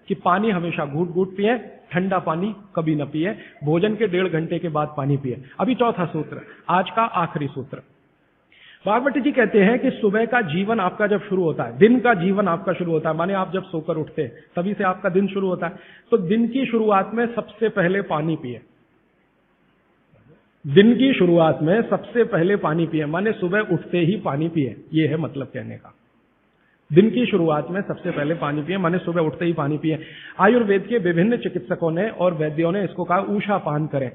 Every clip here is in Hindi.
कि पानी हमेशा घूट घूट पिए, ठंडा पानी कभी न पिए, भोजन के 1.5 घंटे के बाद पानी पिए। अभी चौथा सूत्र, आज का आखिरी सूत्र। बागवती जी कहते हैं कि सुबह का जीवन आपका जब शुरू होता है, दिन का जीवन आपका शुरू होता है, माने आप जब सोकर उठते हैं तभी से आपका दिन शुरू होता है, तो दिन की शुरुआत में सबसे पहले पानी पिए। दिन की शुरुआत में सबसे पहले पानी पिए, माने सुबह उठते ही पानी पिए, ये है मतलब कहने का। दिन की शुरुआत में सबसे पहले पानी पिए, माने सुबह उठते ही पानी पिए। आयुर्वेद के विभिन्न चिकित्सकों ने और वैद्यों ने इसको कहा ऊषा पान करें।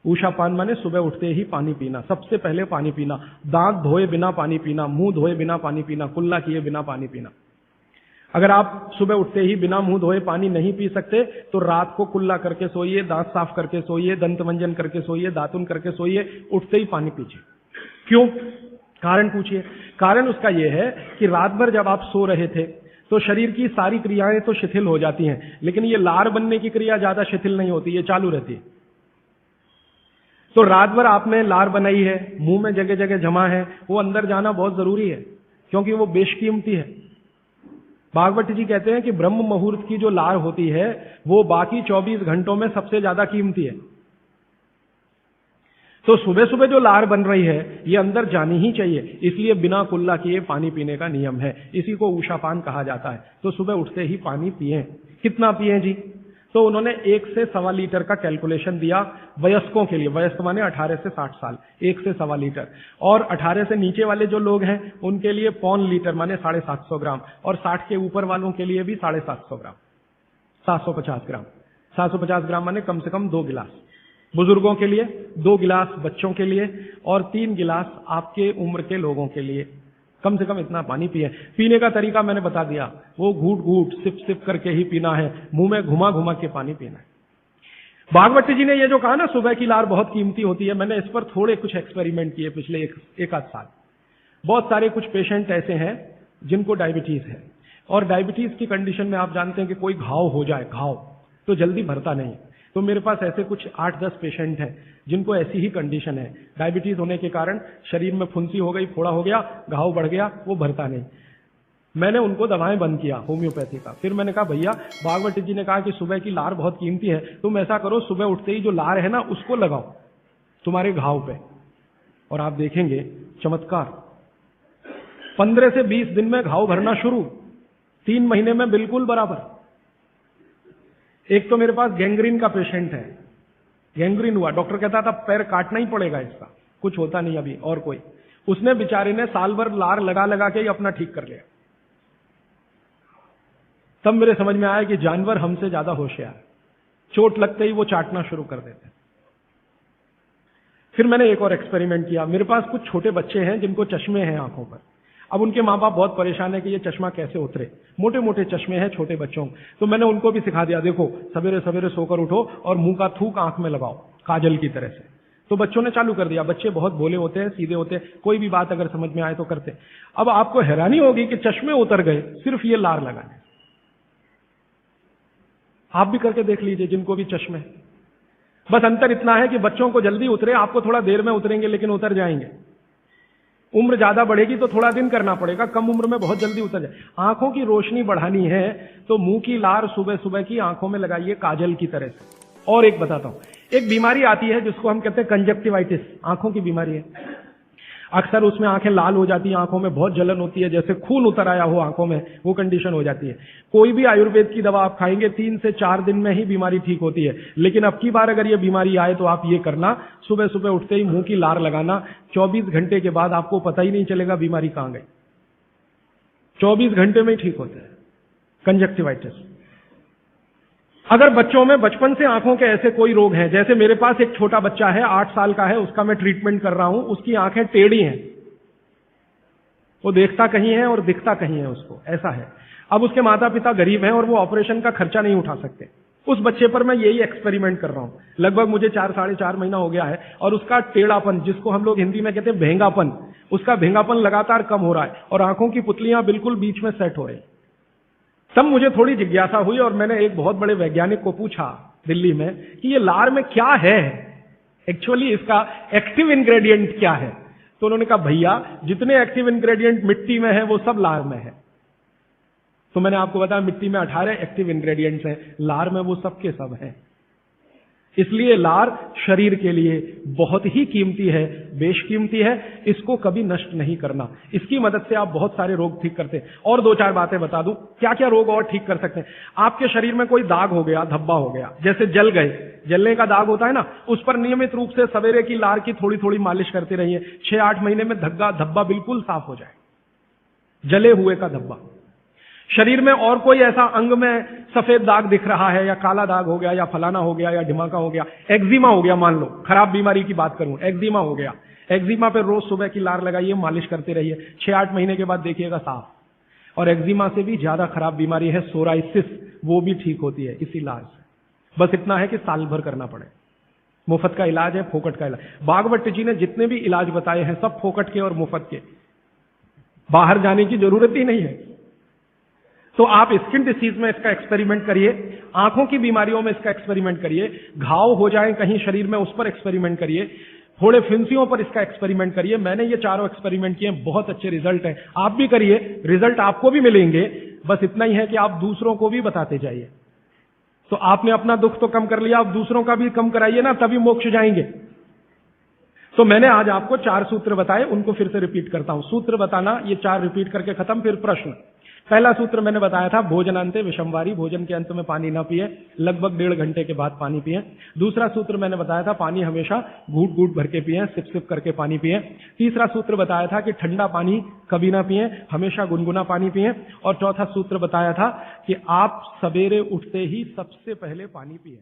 ऊषा पान माने सुबह उठते ही पानी पीना, सबसे पहले पानी पीना, दांत धोए बिना पानी पीना, मुंह धोए बिना पानी पीना, कुल्ला किए बिना पानी पीना। अगर आप सुबह उठते ही बिना मुंह धोए पानी नहीं पी सकते तो रात को कुल्ला करके सोइए, दांत साफ करके सोइए, दंत मंजन करके सोइए, दातुन करके सोइए, उठते ही पानी पीजिए। क्यों? कारण पूछिए। कारण उसका यह है कि रात भर जब आप सो रहे थे तो शरीर की सारी क्रियाएं तो शिथिल हो जाती हैं, लेकिन ये लार बनने की क्रिया ज्यादा शिथिल नहीं होती, ये चालू रहती है। तो रात भर आपने लार बनाई है, मुंह में जगह जगह जमा है, वो अंदर जाना बहुत जरूरी है, क्योंकि वो बेशकीमती है। भागवत जी कहते हैं कि ब्रह्म मुहूर्त की जो लार होती है वो बाकी 24 घंटों में सबसे ज्यादा कीमती है। तो सुबह सुबह जो लार बन रही है ये अंदर जानी ही चाहिए, इसलिए बिना कुल्ला किए पानी पीने का नियम है। इसी को ऊषापान कहा जाता है। तो सुबह उठते ही पानी पिए। कितना पिए जी? तो उन्होंने 1 से 1.25 लीटर का कैलकुलेशन दिया वयस्कों के लिए। वयस्क माने 18 से 60 साल, 1 से 1.25 लीटर। और 18 से नीचे वाले जो लोग हैं उनके लिए 0.25 लीटर माने 750 ग्राम, और 60 के ऊपर वालों के लिए भी 750 ग्राम, 750 ग्राम। 750 ग्राम माने कम से कम 2 गिलास बुजुर्गों के लिए, 2 गिलास बच्चों के लिए, और 3 गिलास आपके उम्र के लोगों के लिए। कम से कम इतना पानी पिए। पीने का तरीका मैंने बता दिया, वो घूट घूट सिप सिप करके ही पीना है, मुंह में घुमा घुमा के पानी पीना है। भागवत जी ने ये जो कहा ना सुबह की लार बहुत कीमती होती है, मैंने इस पर थोड़े कुछ एक्सपेरिमेंट किए पिछले एक आध साल। बहुत सारे कुछ पेशेंट ऐसे हैं जिनको डायबिटीज है, और डायबिटीज की कंडीशन में आप जानते हैं कि कोई घाव हो जाए, घाव तो जल्दी भरता नहीं। तो मेरे पास ऐसे कुछ 8-10 पेशेंट हैं जिनको ऐसी ही कंडीशन है। डायबिटीज होने के कारण शरीर में फुंसी हो गई, फोड़ा हो गया, घाव बढ़ गया, वो भरता नहीं। मैंने उनको दवाएं बंद किया होम्योपैथी का। फिर मैंने कहा भैया, भागवत जी ने कहा कि सुबह की लार बहुत कीमती है, तुम ऐसा करो सुबह उठते ही जो लार है ना उसको लगाओ तुम्हारे घाव पे, और आप देखेंगे चमत्कार। 15 से 20 दिन में घाव भरना शुरू, 3 महीने में बिल्कुल बराबर। एक तो मेरे पास गैंग्रीन का पेशेंट है, गैंग्रीन हुआ, डॉक्टर कहता था पैर काटना ही पड़ेगा इसका, कुछ होता नहीं अभी। और कोई, उसने बेचारे ने साल भर लार लगा लगा के ही अपना ठीक कर लिया। तब मेरे समझ में आया कि जानवर हमसे ज्यादा होशियार, चोट लगते ही वो चाटना शुरू कर देते। फिर मैंने एक और एक्सपेरिमेंट किया। मेरे पास कुछ छोटे बच्चे हैं जिनको चश्मे हैं आंखों पर। अब उनके माँ बाप बहुत परेशान है कि ये चश्मा कैसे उतरे, मोटे मोटे चश्मे हैं छोटे बच्चों। तो मैंने उनको भी सिखा दिया, देखो सवेरे सवेरे सोकर उठो और मुंह का थूक आंख में लगाओ काजल की तरह से। तो बच्चों ने चालू कर दिया। बच्चे बहुत भोले होते हैं, सीधे होते हैं, कोई भी बात अगर समझ में आए तो करते। अब आपको हैरानी होगी कि चश्मे उतर गए सिर्फ ये लार लगाने। आप भी करके देख लीजिए जिनको भी चश्मे। बस अंतर इतना है कि बच्चों को जल्दी उतरे, आपको थोड़ा देर में उतरेंगे लेकिन उतर जाएंगे। उम्र ज्यादा बढ़ेगी तो थोड़ा दिन करना पड़ेगा, कम उम्र में बहुत जल्दी उतर जाए। आंखों की रोशनी बढ़ानी है तो मुंह की लार सुबह सुबह की आंखों में लगाइए काजल की तरह से। और एक बताता हूं, एक बीमारी आती है जिसको हम कहते हैं कंजक्टिवाइटिस, आंखों की बीमारी है। अक्सर उसमें आंखें लाल हो जाती हैं, आंखों में बहुत जलन होती है, जैसे खून उतर आया हो आंखों में, वो कंडीशन हो जाती है। कोई भी आयुर्वेद की दवा आप खाएंगे 3 से 4 दिन में ही बीमारी ठीक होती है। लेकिन अब की बार अगर ये बीमारी आए तो आप ये करना, सुबह सुबह उठते ही मुंह की लार लगाना। 24 घंटे के बाद आपको पता ही नहीं चलेगा बीमारी कहां गई। 24 घंटे में ही ठीक होता है कंजक्टिवाइटिस। अगर बच्चों में बचपन से आंखों के ऐसे कोई रोग हैं, जैसे मेरे पास एक छोटा बच्चा है 8 साल का है, उसका मैं ट्रीटमेंट कर रहा हूं, उसकी आंखें टेढ़ी हैं, वो देखता कहीं है और दिखता कहीं है, उसको ऐसा है। अब उसके माता पिता गरीब हैं और वो ऑपरेशन का खर्चा नहीं उठा सकते। उस बच्चे पर मैं यही एक्सपेरिमेंट कर रहा हूं। लगभग मुझे 4-4.5 महीना हो गया है, और उसका टेढ़ापन, जिसको हम लोग हिंदी में कहते हैं भेंगापन, उसका भेंगापन लगातार कम हो रहा है और आंखों की पुतलियां बिल्कुल बीच में सेट हो रही। तब मुझे थोड़ी जिज्ञासा हुई और मैंने एक बहुत बड़े वैज्ञानिक को पूछा दिल्ली में कि ये लार में क्या है, एक्चुअली इसका एक्टिव इंग्रेडिएंट क्या है। तो उन्होंने कहा भैया जितने एक्टिव इंग्रेडिएंट मिट्टी में है वो सब लार में है। तो मैंने आपको बताया मिट्टी में 18 एक्टिव इंग्रेडिएंट्स हैं, लार में वो सब के सब हैं। इसलिए लार शरीर के लिए बहुत ही कीमती है, बेशकीमती है, इसको कभी नष्ट नहीं करना। इसकी मदद से आप बहुत सारे रोग ठीक करते हैं। और 2-4 बातें बता दूं, क्या क्या रोग और ठीक कर सकते हैं। आपके शरीर में कोई दाग हो गया, धब्बा हो गया, जैसे जल गए, जलने का दाग होता है ना, उस पर नियमित रूप से सवेरे की लार की थोड़ी थोड़ी मालिश करते रहिए। 6-8 महीने में धब्बा बिल्कुल साफ हो जाए, जले हुए का धब्बा। शरीर में और कोई ऐसा अंग में सफेद दाग दिख रहा है, या काला दाग हो गया, या फलाना हो गया, या ढिमाका हो गया, एक्जिमा हो गया, मान लो खराब बीमारी की बात करूं, एक्जिमा हो गया, एक्जिमा पे रोज सुबह की लार लगाइए, मालिश करते रहिए, 6-8 महीने के बाद देखिएगा साफ। और एक्जिमा से भी ज्यादा खराब बीमारी है सोराइसिस, वो भी ठीक होती है इसी लार से। बस इतना है कि साल भर करना पड़े। मुफ्त का इलाज है, फोकट का इलाज। भागवत जी ने जितने भी इलाज बताए हैं सब फोकट के और मुफ्त के, बाहर जाने की जरूरत ही नहीं है। तो आप स्किन डिसीज में इसका एक्सपेरिमेंट करिए, आंखों की बीमारियों में इसका एक्सपेरिमेंट करिए, घाव हो जाए कहीं शरीर में उस पर एक्सपेरिमेंट करिए, फोड़े फिंसियों पर इसका एक्सपेरिमेंट करिए। मैंने ये चारों एक्सपेरिमेंट किए, बहुत अच्छे रिजल्ट हैं, आप भी करिए, रिजल्ट आपको भी मिलेंगे। बस इतना ही है कि आप दूसरों को भी बताते जाइए। तो आपने अपना दुख तो कम कर लिया, आप दूसरों का भी कम कराइए ना, तभी मोक्ष जाएंगे। तो मैंने आज आपको 4 सूत्र बताए, उनको फिर से रिपीट करता हूं। सूत्र बताना, ये 4 रिपीट करके खत्म, फिर प्रश्न। पहला सूत्र मैंने बताया था, भोजनांते विषमवारी, भोजन के अंत में पानी ना पिए, लगभग 1.5 घंटे के बाद पानी पिए। दूसरा सूत्र मैंने बताया था, पानी हमेशा घूट घूट भर के पिए, सिप सिप करके पानी पिए। तीसरा सूत्र बताया था कि ठंडा पानी कभी ना पिए, हमेशा गुनगुना पानी पिए। और चौथा सूत्र बताया था कि आप सवेरे उठते ही सबसे पहले पानी पिए।